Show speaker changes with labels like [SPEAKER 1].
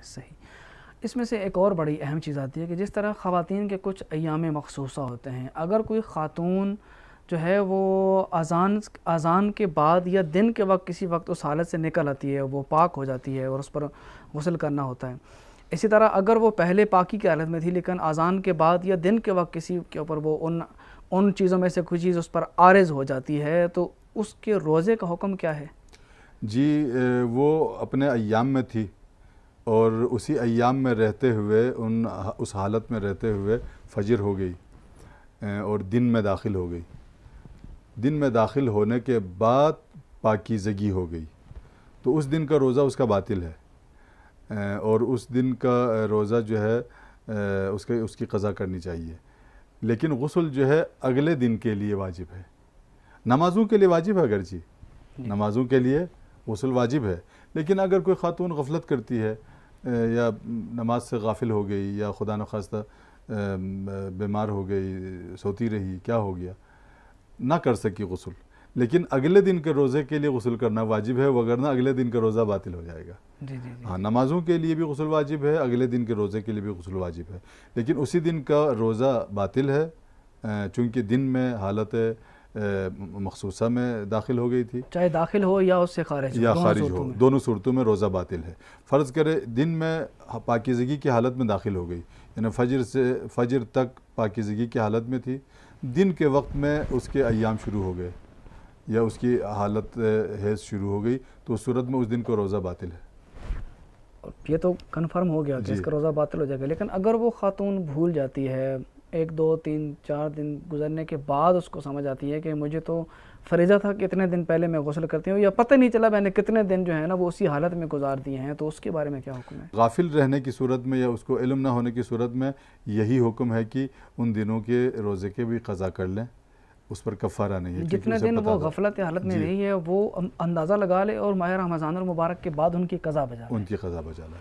[SPEAKER 1] صحیح. اس میں سے ایک اور بڑی اہم چیز آتی ہے کہ جس طرح خواتین کے کچھ ایام مخصوصہ ہوتے ہیں، اگر کوئی خاتون جو ہے وہ اذان کے بعد یا دن کے وقت کسی وقت اس حالت سے نکل آتی ہے، وہ پاک ہو جاتی ہے اور اس پر غسل کرنا ہوتا ہے. اسی طرح اگر وہ پہلے پاکی کی حالت میں تھی لیکن اذان کے بعد یا دن کے وقت کسی کے اوپر وہ ان چیزوں میں سے کوئی چیز اس پر عارض ہو جاتی ہے تو اس کے روزے کا حکم کیا ہے؟
[SPEAKER 2] جی وہ اپنے ایام میں تھی اور اسی ایام میں رہتے ہوئے اس حالت میں رہتے ہوئے فجر ہو گئی اور دن میں داخل ہو گئی. دن میں داخل ہونے کے بعد پاکیزگی ہو گئی تو اس دن کا روزہ اس کا باطل ہے اور اس دن کا روزہ جو ہے اس کی قضا کرنی چاہیے. لیکن غسل جو ہے اگلے دن کے لیے واجب ہے. نمازوں کے لیے واجب ہے اگرچہ نمازوں کے لیے غسل واجب ہے، لیکن اگر کوئی خاتون غفلت کرتی ہے یا نماز سے غافل ہو گئی یا خدا نخواستہ بیمار ہو گئی، سوتی رہی، کیا ہو گیا، نہ کر سکی غسل، لیکن اگلے دن کے روزے کے لیے غسل کرنا واجب ہے، وگرنہ اگلے دن کا روزہ باطل ہو جائے گا. ہاں، نمازوں کے لیے بھی غسل واجب ہے، اگلے دن کے روزے کے لیے بھی غسل واجب ہے، لیکن اسی دن کا روزہ باطل ہے چونکہ دن میں حالت مخصوصہ میں داخل ہو گئی تھی،
[SPEAKER 1] چاہے داخل ہو یا اس سے خارج
[SPEAKER 2] ہو، دونوں صورتوں میں روزہ باطل ہے. فرض کرے دن میں پاکیزگی کی حالت میں داخل ہو گئی، یعنی فجر تک پاکیزگی کی حالت میں تھی، دن کے وقت میں اس کے ایام شروع ہو گئے یا اس کی حالت حیض شروع ہو گئی تو اس صورت میں اس دن کا روزہ باطل ہے.
[SPEAKER 1] یہ تو کنفرم ہو گیا کہ اس کا روزہ باطل ہو جائے گا. لیکن اگر وہ خاتون بھول جاتی ہے، 1 2 3 4 دن گزرنے کے بعد اس کو سمجھ آتی ہے کہ مجھے تو فریضہ تھا کہ اتنے دن پہلے میں غسل کرتی ہوں، یا پتہ نہیں چلا میں نے کتنے دن جو ہے نا وہ اسی حالت میں گزار دیے ہیں، تو اس کے بارے میں کیا حکم ہے؟
[SPEAKER 2] غافل رہنے کی صورت میں یا اس کو علم نہ ہونے کی صورت میں یہی حکم ہے کہ ان دنوں کے روزے کے بھی قضا کر لیں، اس پر کفارہ نہیں ہے.
[SPEAKER 1] جتنے دن وہ غفلت حالت میں رہی ہے وہ اندازہ لگا لے اور ماہ رمضان المبارک کے بعد ان کی قضا بجا لے.